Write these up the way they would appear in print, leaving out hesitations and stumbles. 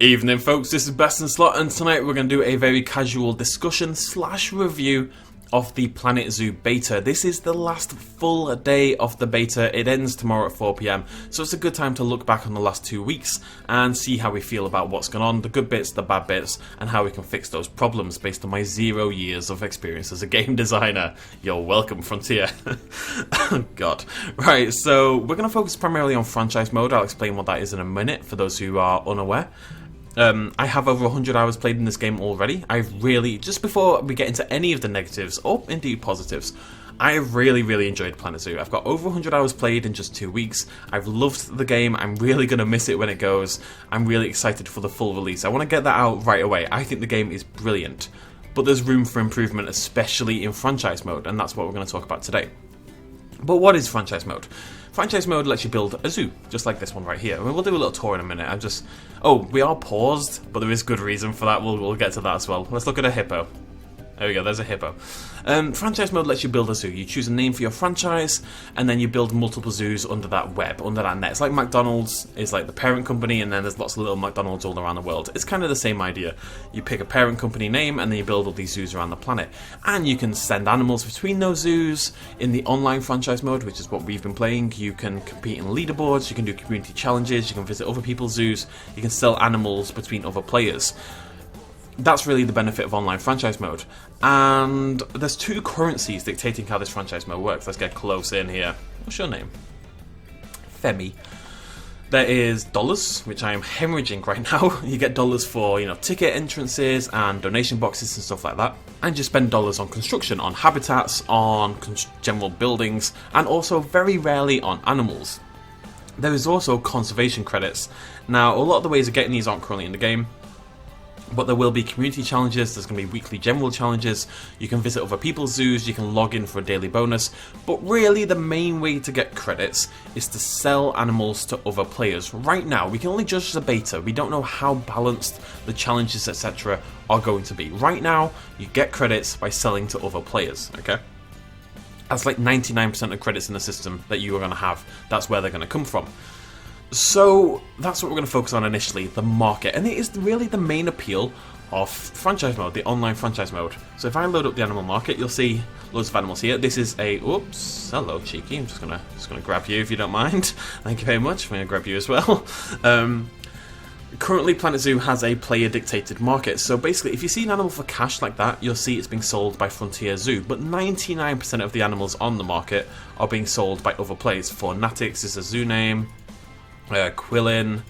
Evening folks, this is BestInSlot, and tonight we're going to do a very casual discussion / review of the Planet Zoo beta. This is the last full day of the beta. It ends tomorrow at 4 PM, so it's a good time to look back on the last 2 weeks and see how we feel about what's gone on, the good bits, the bad bits, and how we can fix those problems based on my 0 years of experience as a game designer. You're welcome, Frontier. Oh god. Right, so we're going to focus primarily on franchise mode. I'll explain what that is in a minute for those who are unaware. I have over 100 hours played in this game already. I've really, just before we get into any of the negatives, or indeed positives, I really enjoyed Planet Zoo. I've got over 100 hours played in just 2 weeks. I've loved the game. I'm really going to miss it when it goes. I'm really excited for the full release. I want to get that out right away. I think the game is brilliant, but there's room for improvement, especially in franchise mode, and that's what we're going to talk about today. But what is franchise mode? Franchise mode lets you build a zoo, just like this one right here. I mean, we'll do a little tour in a minute. We are paused, but there is good reason for that. We'll get to that as well. Let's look at a hippo. There we go, there's a hippo. Franchise mode lets you build a zoo. You choose a name for your franchise, and then you build multiple zoos under that web, under that net. It's like McDonald's is like the parent company, and then there's lots of little McDonald's all around the world. It's kind of the same idea. You pick a parent company name, and then you build all these zoos around the planet. And you can send animals between those zoos in the online franchise mode, which is what we've been playing. You can compete in leaderboards, you can do community challenges, you can visit other people's zoos, you can sell animals between other players. That's really the benefit of online franchise mode. And there's 2 currencies dictating how this franchise mode works. Let's get close in here. What's your name? Femi. There is dollars, which I am hemorrhaging right now. You get dollars for, ticket entrances and donation boxes and stuff like that. And you spend dollars on construction, on habitats, on general buildings, and also very rarely on animals. There is also conservation credits. Now, a lot of the ways of getting these aren't currently in the game, but there will be community challenges, there's going to be weekly general challenges, you can visit other people's zoos, you can log in for a daily bonus, but really the main way to get credits is to sell animals to other players. Right now, we can only judge the beta, we don't know how balanced the challenges etc. are going to be. Right now, you get credits by selling to other players, okay? That's like 99% of credits in the system that you are going to have, that's where they're going to come from. So that's what we're going to focus on initially, the market, and it is really the main appeal of franchise mode, the online franchise mode. So if I load up the animal market, you'll see loads of animals here. This is a, oops, hello cheeky, I'm just gonna grab you if you don't mind. Thank you very much, I'm going to grab you as well. Currently Planet Zoo has a player dictated market, so basically if you see an animal for cash like that, you'll see it's being sold by Frontier Zoo, but 99% of the animals on the market are being sold by other players. For Natix is a zoo name, Quillin,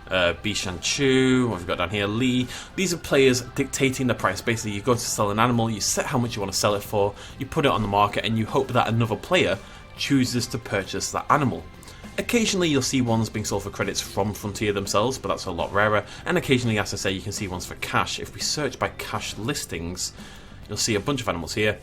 Bishan Chu, what have we got down here, Lee. These are players dictating the price. Basically, you go to sell an animal, you set how much you want to sell it for, you put it on the market, and you hope that another player chooses to purchase that animal. Occasionally, you'll see ones being sold for credits from Frontier themselves, but that's a lot rarer. And occasionally, as I say, you can see ones for cash. If we search by cash listings, you'll see a bunch of animals here.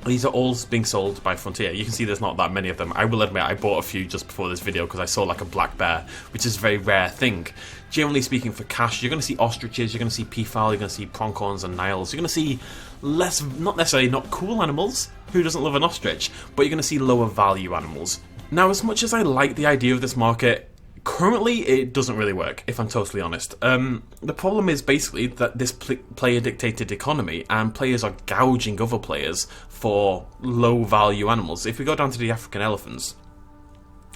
These are all being sold by Frontier. You can see there's not that many of them. I will admit I bought a few just before this video because I saw like a black bear, which is a very rare thing. Generally speaking, for cash, you're going to see ostriches, you're going to see peafowl, you're going to see pronghorns and niles. You're going to see less, not necessarily not cool animals. Who doesn't love an ostrich? But you're going to see lower value animals. Now, as much as I like the idea of this market, currently, it doesn't really work, if I'm totally honest. The problem is basically that this player-dictated economy, and players are gouging other players for low-value animals. If we go down to the African elephants,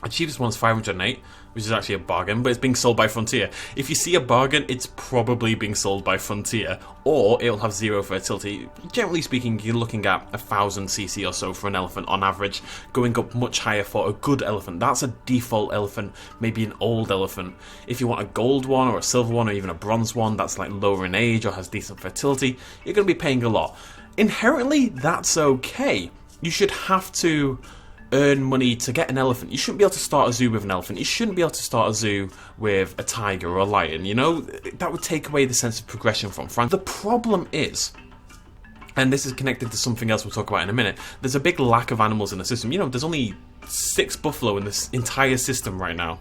the cheapest one's 508, which is actually a bargain, but it's being sold by Frontier. If you see a bargain, it's probably being sold by Frontier, or it'll have 0 fertility. Generally speaking, you're looking at 1000 cc or so for an elephant on average, going up much higher for a good elephant. That's a default elephant, maybe an old elephant. If you want a gold one, or a silver one, or even a bronze one that's like lower in age or has decent fertility, you're going to be paying a lot. Inherently, that's okay. You should have to earn money to get an elephant. You shouldn't be able to start a zoo with an elephant. You shouldn't be able to start a zoo with a tiger or a lion, That would take away the sense of progression from France. The problem is, and this is connected to something else we'll talk about in a minute, there's a big lack of animals in the system. There's only 6 buffalo in this entire system right now,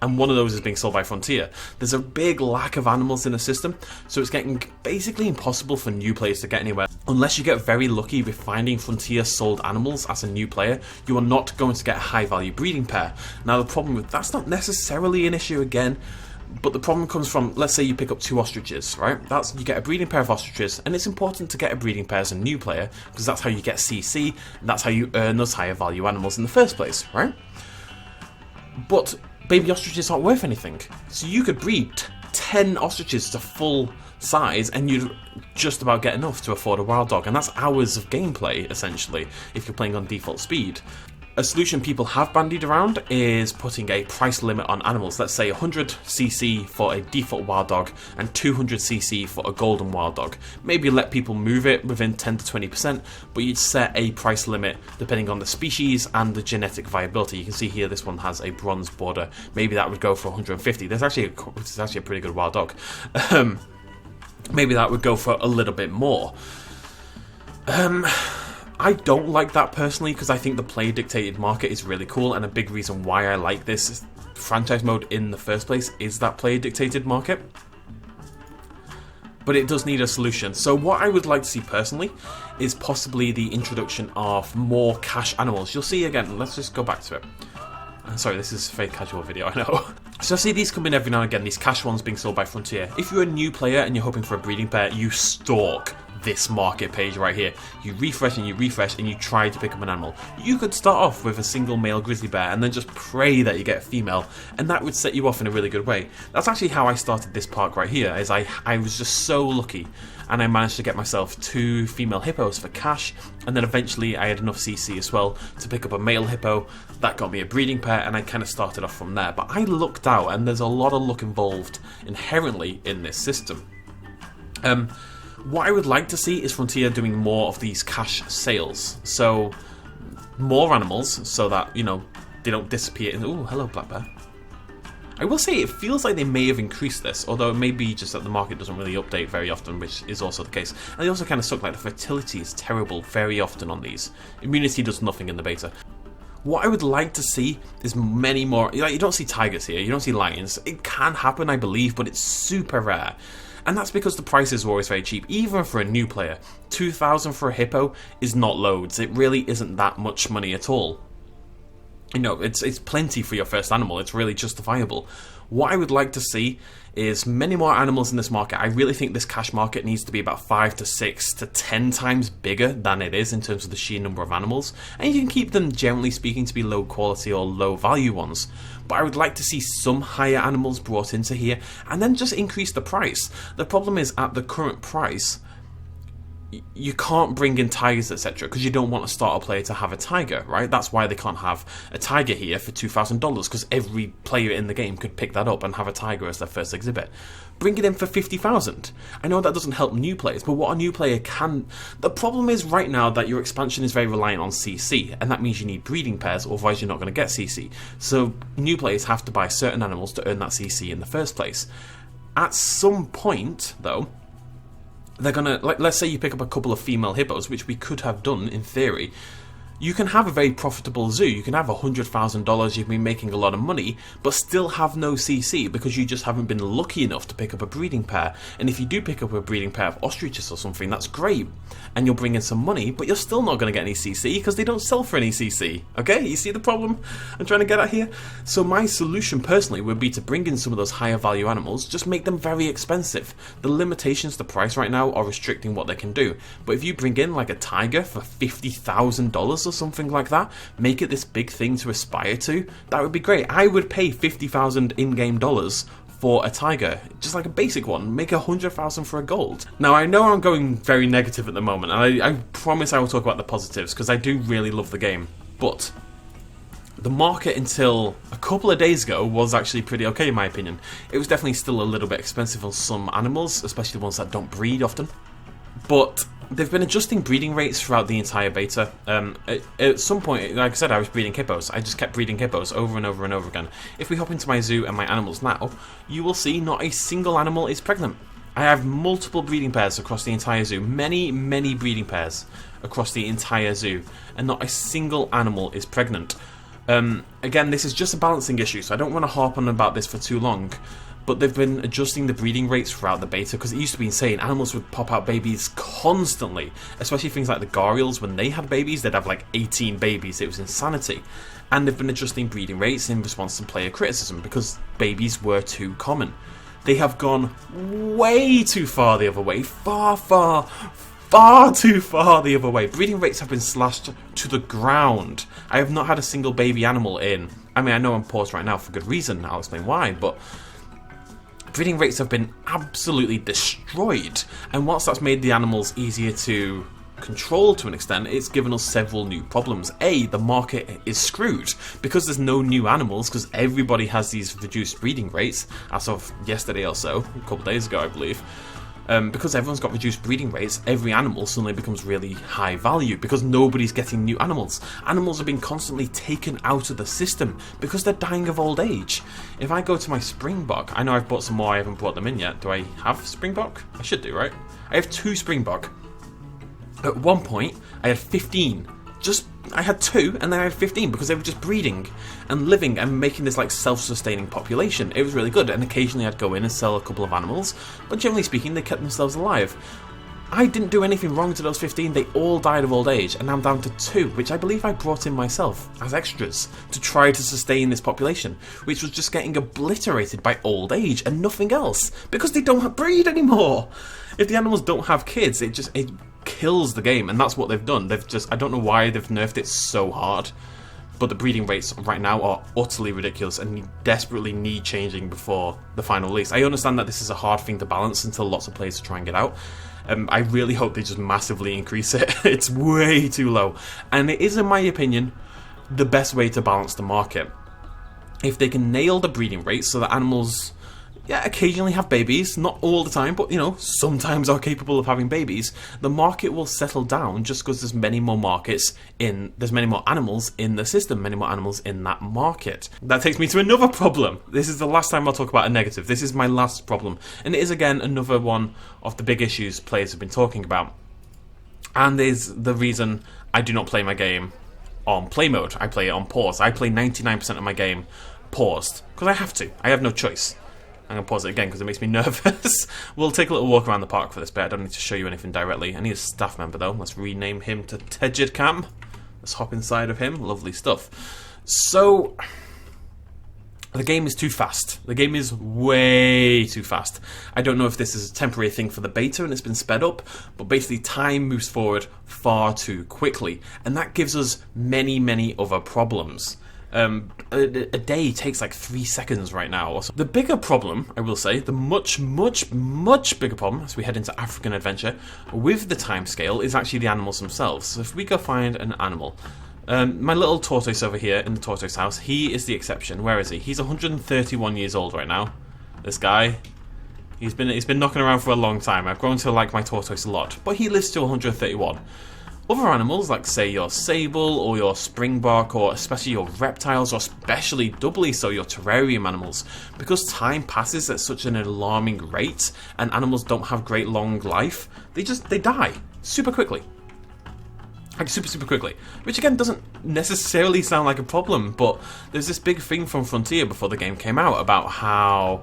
and one of those is being sold by Frontier. There's a big lack of animals in the system, so it's getting basically impossible for new players to get anywhere. Unless you get very lucky with finding Frontier sold animals as a new player, you are not going to get a high value breeding pair. Now the problem with that's not necessarily an issue again. But the problem comes from, let's say you pick up 2 ostriches, right? You get a breeding pair of ostriches, and it's important to get a breeding pair as a new player, because that's how you get CC, and that's how you earn those higher value animals in the first place, right? But baby ostriches aren't worth anything. So you could breed 10 ostriches to full size, and you'd just about get enough to afford a wild dog, and that's hours of gameplay, essentially, if you're playing on default speed. A solution people have bandied around is putting a price limit on animals. Let's say 100cc for a default wild dog and 200cc for a golden wild dog. Maybe let people move it within 10 to 20%, but you'd set a price limit depending on the species and the genetic viability. You can see here this one has a bronze border. Maybe that would go for 150. This is actually a pretty good wild dog. Maybe that would go for a little bit more. I don't like that personally, because I think the player-dictated market is really cool, and a big reason why I like this franchise mode in the first place is that player-dictated market. But it does need a solution. So what I would like to see personally is possibly the introduction of more cash animals. You'll see again, let's just go back to it. Sorry, this is a very casual video, I know. So I see these come in every now and again, these cash ones being sold by Frontier. If you're a new player and you're hoping for a breeding pair, you stalk this market page right here. You refresh and you try to pick up an animal. You could start off with a single male grizzly bear and then just pray that you get a female, and that would set you off in a really good way. That's actually how I started this park right here, is I was just so lucky, and I managed to get myself 2 female hippos for cash, and then eventually I had enough CC as well to pick up a male hippo. That got me a breeding pair, and I kind of started off from there. But I lucked out, and there's a lot of luck involved inherently in this system. What I would like to see is Frontier doing more of these cash sales. So, more animals, so that, you know, they don't disappear. Oh, hello, black bear. I will say it feels like they may have increased this, although it may be just that the market doesn't really update very often, which is also the case. And they also kind of suck, like the fertility is terrible very often on these. Immunity does nothing in the beta. What I would like to see is many more, like, you don't see tigers here, you don't see lions. It can happen, I believe, but it's super rare. And that's because the prices are always very cheap, even for a new player. 2,000 for a hippo is not loads. It really isn't that much money at all. You know, it's plenty for your first animal. It's really justifiable. What I would like to see is many more animals in this market. I really think this cash market needs to be about 5 to 6 to 10 times bigger than it is in terms of the sheer number of animals. And you can keep them, generally speaking, to be low quality or low value ones. But I would like to see some higher animals brought into here, and then just increase the price. The problem is, at the current price, you can't bring in tigers, etc., because you don't want a starter player to have a tiger, right? That's why they can't have a tiger here for $2,000, because every player in the game could pick that up and have a tiger as their first exhibit. Bring it in for $50,000. I know that doesn't help new players, but what a new player can... The problem is right now that your expansion is very reliant on CC, and that means you need breeding pairs, otherwise you're not going to get CC. So new players have to buy certain animals to earn that CC in the first place. At some point, though, they're gonna, like, let's say you pick up a couple of female hippos, which we could have done in theory. You can have a very profitable zoo. You can have $100,000, you've been making a lot of money, but still have no CC because you just haven't been lucky enough to pick up a breeding pair. And if you do pick up a breeding pair of ostriches or something, that's great, and you'll bring in some money, but you're still not going to get any CC because they don't sell for any CC. Okay, you see the problem I'm trying to get at here? So my solution personally would be to bring in some of those higher value animals, just make them very expensive. The limitations to price right now are restricting what they can do. But if you bring in like a tiger for $50,000 or something like that, make it this big thing to aspire to, that would be great. I would pay $50,000 in-game dollars for a tiger, just like a basic one. Make $100,000 for a gold. Now I know I'm going very negative at the moment, and I promise I will talk about the positives, because I do really love the game, but the market until a couple of days ago was actually pretty okay in my opinion. It was definitely still a little bit expensive on some animals, especially the ones that don't breed often, but they've been adjusting breeding rates throughout the entire beta. At some point, like I said, I was breeding hippos. I just kept breeding hippos over and over and over again. If we hop into my zoo and my animals now, you will see not a single animal is pregnant. I have multiple breeding pairs across the entire zoo. Many, many breeding pairs across the entire zoo. And not a single animal is pregnant. Again, this is just a balancing issue, so I don't want to harp on about this for too long. but they've been adjusting the breeding rates throughout the beta, because it used to be insane. Animals would pop out babies constantly, especially things like the gharials. When they had babies, they'd have like 18 babies. It was insanity. And they've been adjusting breeding rates in response to player criticism, because babies were too common. They have gone way too far the other way. Far too far the other way. Breeding rates have been slashed to the ground. I have not had a single baby animal in. I mean, I know I'm paused right now for good reason. I'll explain why, but breeding rates have been absolutely destroyed. And whilst that's made the animals easier to control to an extent, it's given us several new problems. A, the market is screwed because there's no new animals, because everybody has these reduced breeding rates as of yesterday or so, a couple of days ago I believe. Because everyone's got reduced breeding rates, every animal suddenly becomes really high value because nobody's getting new animals. Animals are being constantly taken out of the system because they're dying of old age. If I go to my Springbok, I know I've bought some more, I haven't brought them in yet. Do I have Springbok? I should do, right? I have 2 Springbok. At one point, I had 15. I had 2 and then I had 15 because they were just breeding and living and making this like self-sustaining population. It was really good, and occasionally I'd go in and sell a couple of animals, but generally speaking they kept themselves alive. I didn't do anything wrong to those 15, they all died of old age, and now I'm down to 2, which I believe I brought in myself as extras to try to sustain this population, which was just getting obliterated by old age and nothing else, because they don't breed anymore. If the animals don't have kids, it kills the game, and that's what they've done. I don't know why they've nerfed it so hard, but the breeding rates right now are utterly ridiculous and desperately need changing before the final release. I understand that this is a hard thing to balance until lots of players try and get out. I really hope they just massively increase it. It's way too low, and it is, in my opinion, the best way to balance the market. If they can nail the breeding rates so that animals occasionally have babies, not all the time, but sometimes are capable of having babies, the market will settle down just because there's many more there's many more animals in the system, many more animals in that market. That takes me to another problem. This is the last time I'll talk about a negative. This is my last problem, and it is again another one of the big issues players have been talking about, and is the reason I do not play my game on play mode. I play it on pause. I play 99% of my game paused because I have to. I have no choice. I'm going to pause it again because it makes me nervous. We'll take a little walk around the park for this bit. I don't need to show you anything directly. I need a staff member though. Let's rename him to Tejidcam. Let's hop inside of him. Lovely stuff. So, the game is too fast. The game is way too fast. I don't know if this is a temporary thing for the beta and it's been sped up, but basically time moves forward far too quickly. And that gives us many other problems. A day takes like 3 seconds right now. The bigger problem, I will say, the much bigger problem as we head into African adventure with the timescale is actually the animals themselves. So if we go find an animal, my little tortoise over here in the tortoise house, he is the exception. Where is he? He's 131 years old right now. This guy, he's been knocking around for a long time. I've grown to like my tortoise a lot, but he lives to 131. Other animals, like say your sable or your springbok, or especially your reptiles, or especially doubly so your terrarium animals, because time passes at such an alarming rate and animals don't have great long life, they die super quickly. Like super quickly. Which again doesn't necessarily sound like a problem, but there's this big thing from Frontier before the game came out about how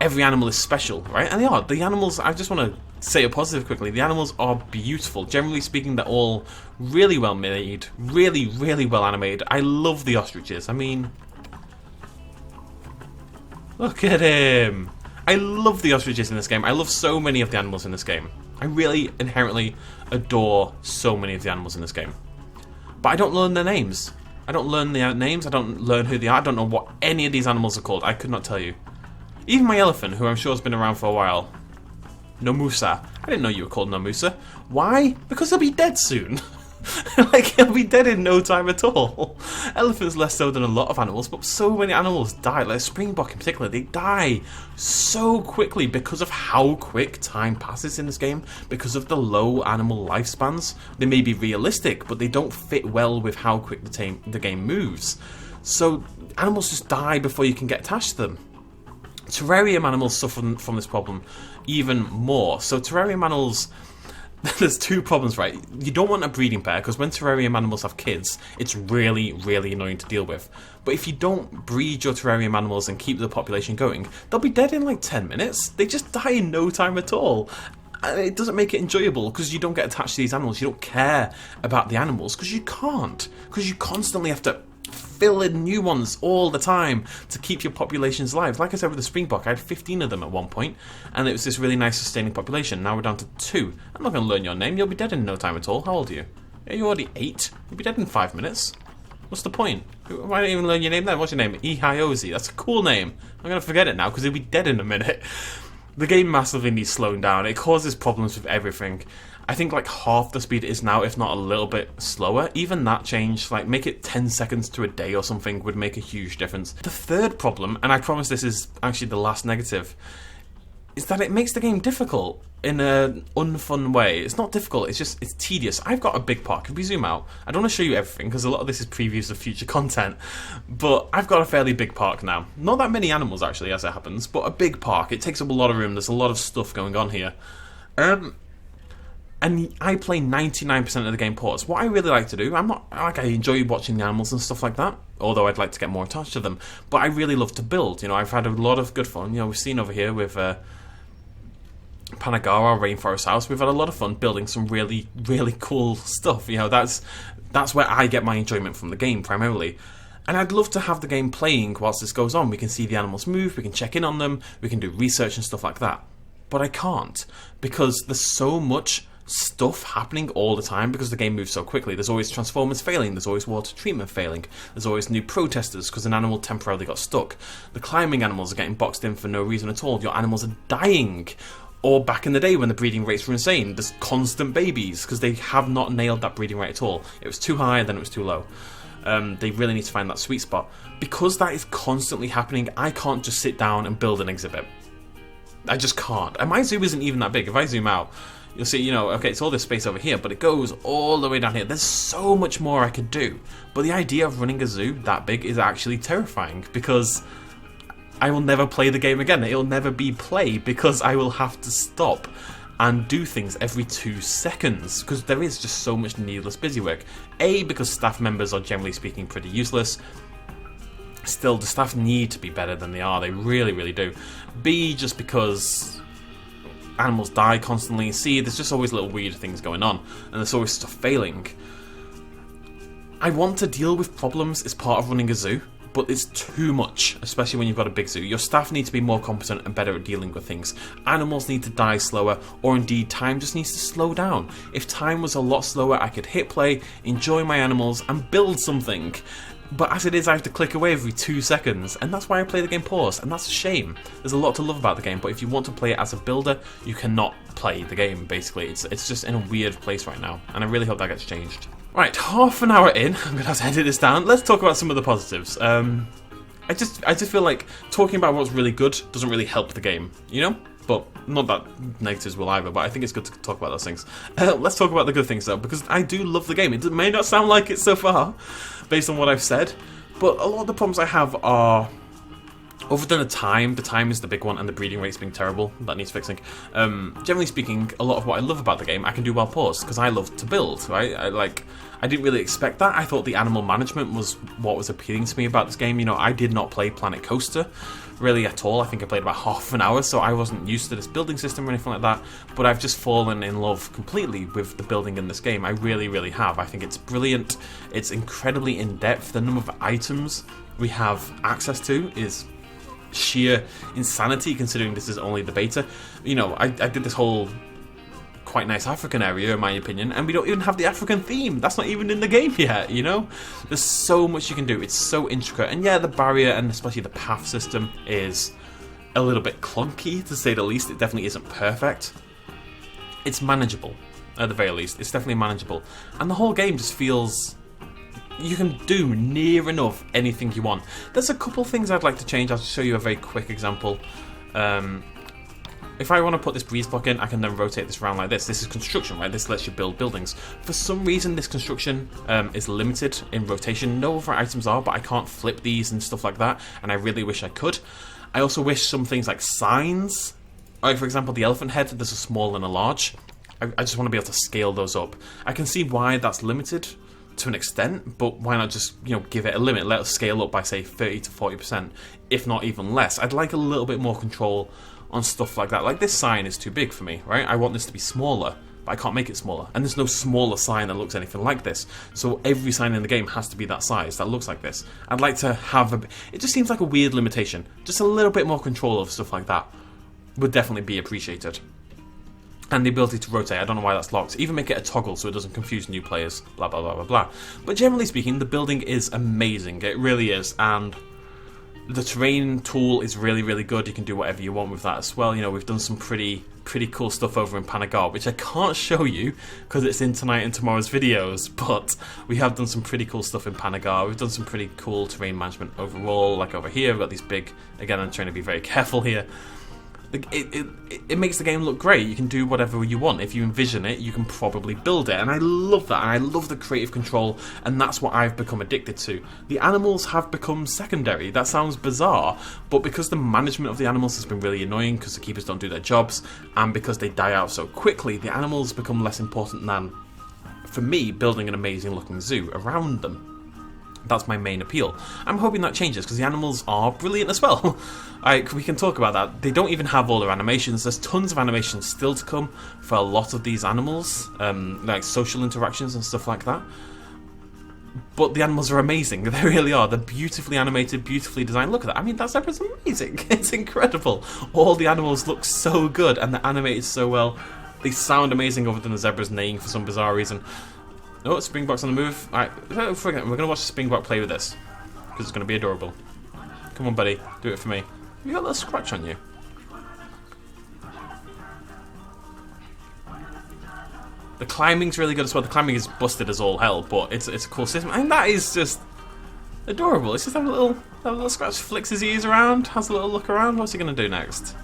every animal is special, right? And they are. The animals, I just want to say a positive quickly, the animals are beautiful. Generally speaking, they're all really well made, really well animated. I love the ostriches. I mean, look at him. I love the ostriches in this game. I love so many of the animals in this game. I really inherently adore so many of the animals in this game. But I don't learn their names. I don't learn their names. I don't learn who they are. I don't know what any of these animals are called. I could not tell you. Even my elephant, who I'm sure has been around for a while. Nomusa. I didn't know you were called Nomusa. Why? Because he'll be dead soon. Like, he'll be dead in no time at all. Elephants less so than a lot of animals, but so many animals die. Like Springbok in particular, they die so quickly because of how quick time passes in this game, because of the low animal lifespans. They may be realistic, but they don't fit well with how quick the game moves. So animals just die before you can get attached to them. Terrarium animals suffer from this problem even more. So terrarium animals, there's two problems, right? You don't want a breeding pair, because when terrarium animals have kids, it's really, really annoying to deal with. But if you don't breed your terrarium animals and keep the population going, they'll be dead in like 10 minutes. They just die in no time at all. And it doesn't make it enjoyable, because you don't get attached to these animals. You don't care about the animals, because you can't. Because you constantly have to fill in new ones all the time to keep your populations alive. Like I said with the springbok, I had 15 of them at one point, and it was this really nice sustaining population. Now we're down to 2. I'm not going to learn your name. You'll be dead in no time at all. How old are you? You're already 8. You'll be dead in 5 minutes. What's the point? Why don't you even learn your name then? What's your name? Ihiozi. That's a cool name. I'm going to forget it now because he'll be dead in a minute. The game massively needs slowing down. It causes problems with everything. I think like half the speed it is now, if not a little bit slower. Even that change, like make it 10 seconds to a day or something, would make a huge difference. The third problem, and I promise this is actually the last negative, is that it makes the game difficult in an unfun way. It's not difficult, it's tedious. I've got a big park. If we zoom out, I don't want to show you everything because a lot of this is previews of future content, but I've got a fairly big park now. Not that many animals actually, as it happens, but a big park. It takes up a lot of room. There's a lot of stuff going on here. And I play 99% of the game ports. What I really like to do, I enjoy watching the animals and stuff like that, although I'd like to get more attached to them, but I really love to build. You know, I've had a lot of good fun. You know, we've seen over here with Panagara Rainforest House, we've had a lot of fun building some really, really cool stuff. You know, that's where I get my enjoyment from the game, primarily. And I'd love to have the game playing whilst this goes on. We can see the animals move, we can check in on them, we can do research and stuff like that. But I can't, because there's so much stuff happening all the time because the game moves so quickly. There's always transformers failing, there's always water treatment failing, there's always new protesters because an animal temporarily got stuck. The climbing animals are getting boxed in for no reason at all. Your animals are dying. Or back in the day when the breeding rates were insane, there's constant babies because they have not nailed that breeding rate at all. It was too high and then it was too low. They really need to find that sweet spot. Because that is constantly happening, I can't just sit down and build an exhibit. I just can't. And my zoo isn't even that big. If I zoom out, you'll see, you know, okay, it's all this space over here, but it goes all the way down here. There's so much more I could do. But the idea of running a zoo that big is actually terrifying because I will never play the game again. It'll never be play because I will have to stop and do things every 2 seconds because there is just so much needless busy work. A, because staff members are generally speaking pretty useless. Still, the staff need to be better than they are. They really, really do. B, just because animals die constantly. C, there's just always little weird things going on, and there's always stuff failing. I want to deal with problems as part of running a zoo, but it's too much, especially when you've got a big zoo. Your staff need to be more competent and better at dealing with things. Animals need to die slower, or indeed time just needs to slow down. If time was a lot slower, I could hit play, enjoy my animals, and build something. But as it is, I have to click away every 2 seconds, and that's why I play the game paused, and that's a shame. There's a lot to love about the game, but if you want to play it as a builder, you cannot play the game, basically. It's just in a weird place right now, and I really hope that gets changed. Right, half an hour in, I'm going to have to edit this down. Let's talk about some of the positives. I just feel like talking about what's really good doesn't really help the game, you know? But not that negatives will either, but I think it's good to talk about those things. Let's talk about the good things though, because I do love the game. It may not sound like it so far, based on what I've said, but a lot of the problems I have are, other than the time is the big one, and the breeding rates being terrible, that needs fixing. Generally speaking, a lot of what I love about the game, I can do while paused, because I love to build, right? I didn't really expect that. I thought the animal management was what was appealing to me about this game. You know, I did not play Planet Coaster really at all. I think I played about half an hour, so I wasn't used to this building system or anything like that, but I've just fallen in love completely with the building in this game. I really, really have. I think it's brilliant. It's incredibly in-depth. The number of items we have access to is sheer insanity, considering this is only the beta. You know, I did this whole quite nice African area, in my opinion, and we don't even have the African theme. That's not even in the game yet, you know? There's so much you can do. It's so intricate. And yeah, the barrier, and especially the path system, is a little bit clunky, to say the least. It definitely isn't perfect. It's manageable, at the very least. It's definitely manageable. And the whole game just feels you can do near enough anything you want. There's a couple things I'd like to change. I'll show you a very quick example. If I want to put this breeze block in, I can then rotate this around like this. This is construction, right? This lets you build buildings. For some reason, this construction is limited in rotation. No other items are, but I can't flip these and stuff like that, and I really wish I could. I also wish some things like signs, like for example, the elephant head, there's a small and a large. I just want to be able to scale those up. I can see why that's limited to an extent, but why not just, you know, give it a limit, let us scale up by say 30 to 40%, if not even less. I'd like a little bit more control on stuff like that. Like this sign is too big for me, right? I want this to be smaller, but I can't make it smaller. And there's no smaller sign that looks anything like this. So every sign in the game has to be that size, that looks like this. I'd like to have it just seems like a weird limitation. Just a little bit more control of stuff like that would definitely be appreciated. And the ability to rotate, I don't know why that's locked. Even make it a toggle so it doesn't confuse new players, blah blah blah blah blah. But generally speaking, the building is amazing, it really is, and the terrain tool is really, really good. You can do whatever you want with that as well. You know, we've done some pretty cool stuff over in Panagar, which I can't show you because it's in tonight and tomorrow's videos, but we have done some pretty cool stuff in Panagar. We've done some pretty cool terrain management overall, like over here, we've got these big, again, I'm trying to be very careful here. It makes the game look great. You can do whatever you want. If you envision it, you can probably build it. And I love that. And I love the creative control. And that's what I've become addicted to. The animals have become secondary. That sounds bizarre. But because the management of the animals has been really annoying, because the keepers don't do their jobs, and because they die out so quickly, the animals become less important than, for me, building an amazing looking zoo around them. That's my main appeal. I'm hoping that changes because the animals are brilliant as well. We can talk about that. They don't even have all their animations. There's tons of animations still to come for a lot of these animals, like social interactions and stuff like that. But the animals are amazing. They really are. They're beautifully animated, beautifully designed. Look at that. I mean, that zebra's amazing. It's incredible. All the animals look so good and they're animated so well. They sound amazing other than the zebra's neighing for some bizarre reason. Oh, Springbok's on the move. Alright, we're going to watch the Springbok play with this. Because it's going to be adorable. Come on, buddy. Do it for me. You got a little scratch on you. The climbing's really good as well. The climbing is busted as all hell, but it's a cool system. And that is just adorable. It's just have a little scratch, flicks his ears around, has a little look around. What's he going to do next?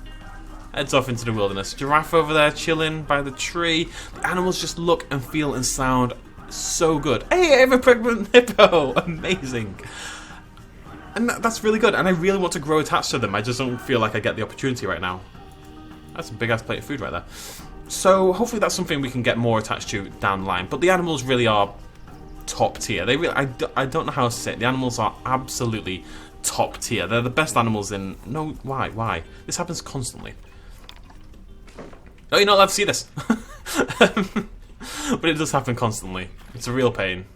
Heads off into the wilderness. Giraffe over there chilling by the tree. The animals just look and feel and sound so good. Hey, I have a pregnant hippo! Amazing. And that's really good, and I really want to grow attached to them. I just don't feel like I get the opportunity right now. That's a big ass plate of food right there. So hopefully that's something we can get more attached to down the line. But the animals really are top tier. They really, I don't know how to say it. The animals are absolutely top tier. They're the best animals in... No, why? This happens constantly. Oh, you're not allowed to see this. But it does happen constantly. It's a real pain.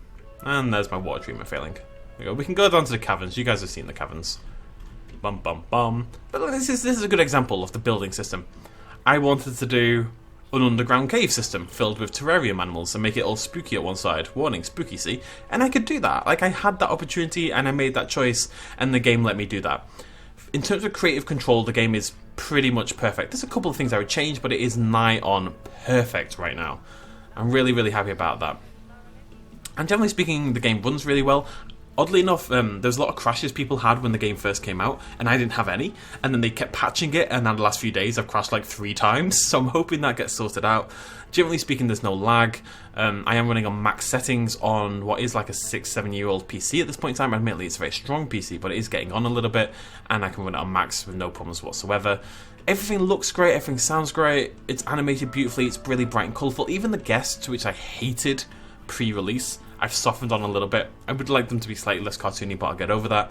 And there's my water treatment failing. There we go. We can go down to the caverns. You guys have seen the caverns. Bum bum bum. But look, this is a good example of the building system. I wanted to do an underground cave system filled with terrarium animals and make it all spooky at one side. Warning, spooky, see? And I could do that. Like, I had that opportunity and I made that choice and the game let me do that. In terms of creative control, the game is pretty much perfect. There's a couple of things I would change, but it is nigh on perfect right now. I'm really, really happy about that. And generally speaking, the game runs really well. Oddly enough, there's a lot of crashes people had when the game first came out, and I didn't have any. And then they kept patching it, and now the last few days I've crashed like 3 times, so I'm hoping that gets sorted out. Generally speaking, there's no lag. I am running on max settings on what is like a 6-7 year old PC at this point in time. Admittedly, it's a very strong PC, but it is getting on a little bit, and I can run it on max with no problems whatsoever. Everything looks great, everything sounds great, it's animated beautifully, it's really bright and colourful. Even the guests, which I hated pre-release, I've softened on a little bit. I would like them to be slightly less cartoony, but I'll get over that.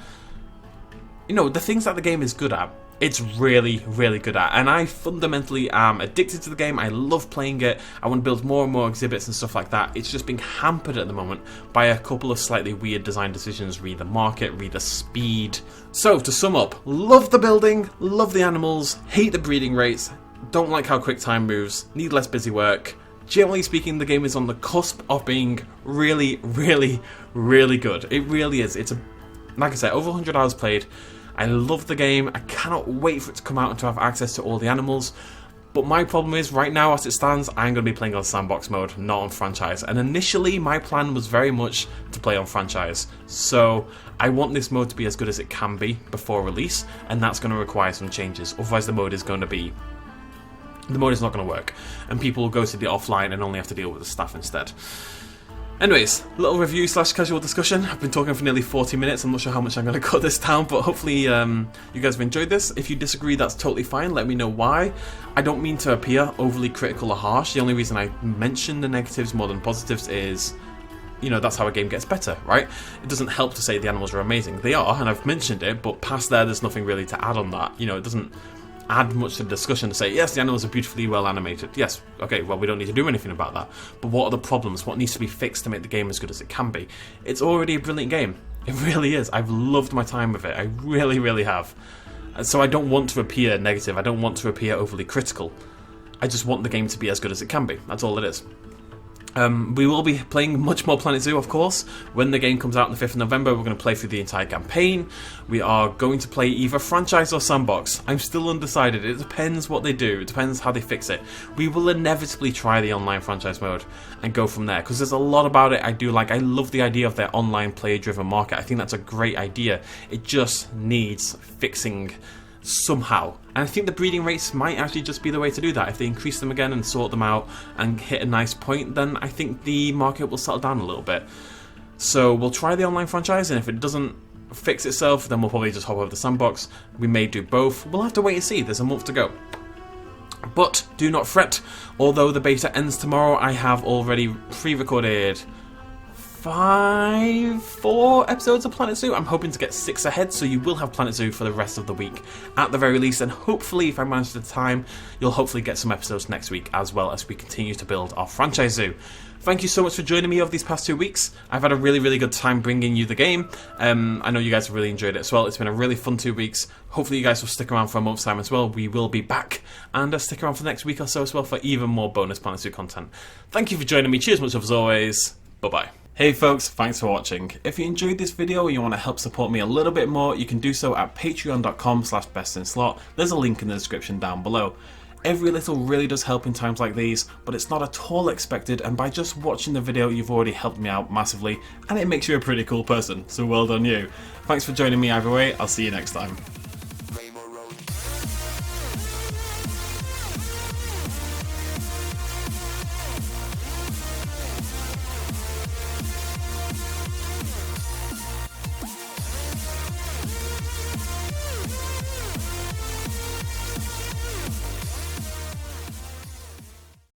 You know, the things that the game is good at, it's really, really good at. And I fundamentally am addicted to the game. I love playing it. I want to build more and more exhibits and stuff like that. It's just being hampered at the moment by a couple of slightly weird design decisions. Read the market, read the speed. So, to sum up, love the building, love the animals, hate the breeding rates, don't like how quick time moves, need less busy work. Generally speaking, the game is on the cusp of being really, really, really good. It really is. It's, like I said, over 100 hours played. I love the game. I cannot wait for it to come out and to have access to all the animals. But my problem is, right now, as it stands, I'm going to be playing on sandbox mode, not on franchise. And initially, my plan was very much to play on franchise. So, I want this mode to be as good as it can be before release, and that's going to require some changes. Otherwise, the mode is not going to work, and people will go to the offline and only have to deal with the staff instead. Anyways, little review slash casual discussion. I've been talking for nearly 40 minutes. I'm not sure how much I'm going to cut this down, but hopefully you guys have enjoyed this. If you disagree, that's totally fine. Let me know why. I don't mean to appear overly critical or harsh. The only reason I mention the negatives more than positives is, you know, that's how a game gets better, right? It doesn't help to say the animals are amazing. They are, and I've mentioned it, but past there's nothing really to add on that. You know, it doesn't add much to the discussion to say, yes, the animals are beautifully well animated. Yes, okay, well, we don't need to do anything about that. But what are the problems? What needs to be fixed to make the game as good as it can be? It's already a brilliant game. It really is. I've loved my time with it. I really, really have. So I don't want to appear negative. I don't want to appear overly critical. I just want the game to be as good as it can be. That's all it is. We will be playing much more Planet Zoo, of course. When the game comes out on the 5th of November, we're going to play through the entire campaign. We are going to play either franchise or sandbox. I'm still undecided. It depends what they do. It depends how they fix it. We will inevitably try the online franchise mode and go from there, because there's a lot about it I do like. I love the idea of their online player-driven market. I think that's a great idea. It just needs fixing somehow. And I think the breeding rates might actually just be the way to do that. If they increase them again and sort them out and hit a nice point, then I think the market will settle down a little bit. So we'll try the online franchise, and if it doesn't fix itself, then we'll probably just hop over the sandbox. We may do both. We'll have to wait and see. There's a month to go. But do not fret. Although the beta ends tomorrow, I have already pre-recorded 4 episodes of Planet Zoo. I'm hoping to get 6 ahead, so you will have Planet Zoo for the rest of the week at the very least, and hopefully, if I manage the time, you'll hopefully get some episodes next week as well as we continue to build our franchise zoo. Thank you so much for joining me over these past 2 weeks. I've had a really, really good time bringing you the game. I know you guys have really enjoyed it as well. It's been a really fun 2 weeks. Hopefully you guys will stick around for a month's time as well. We will be back, and stick around for the next week or so as well for even more bonus Planet Zoo content. Thank you for joining me. Cheers much as always. Bye-bye. Hey folks, thanks for watching. If you enjoyed this video and you want to help support me a little bit more, you can do so at patreon.com/bestinslot. There's a link in the description down below. Every little really does help in times like these, but it's not at all expected, and by just watching the video you've already helped me out massively, and it makes you a pretty cool person, so well done you. Thanks for joining me either way. I'll see you next time.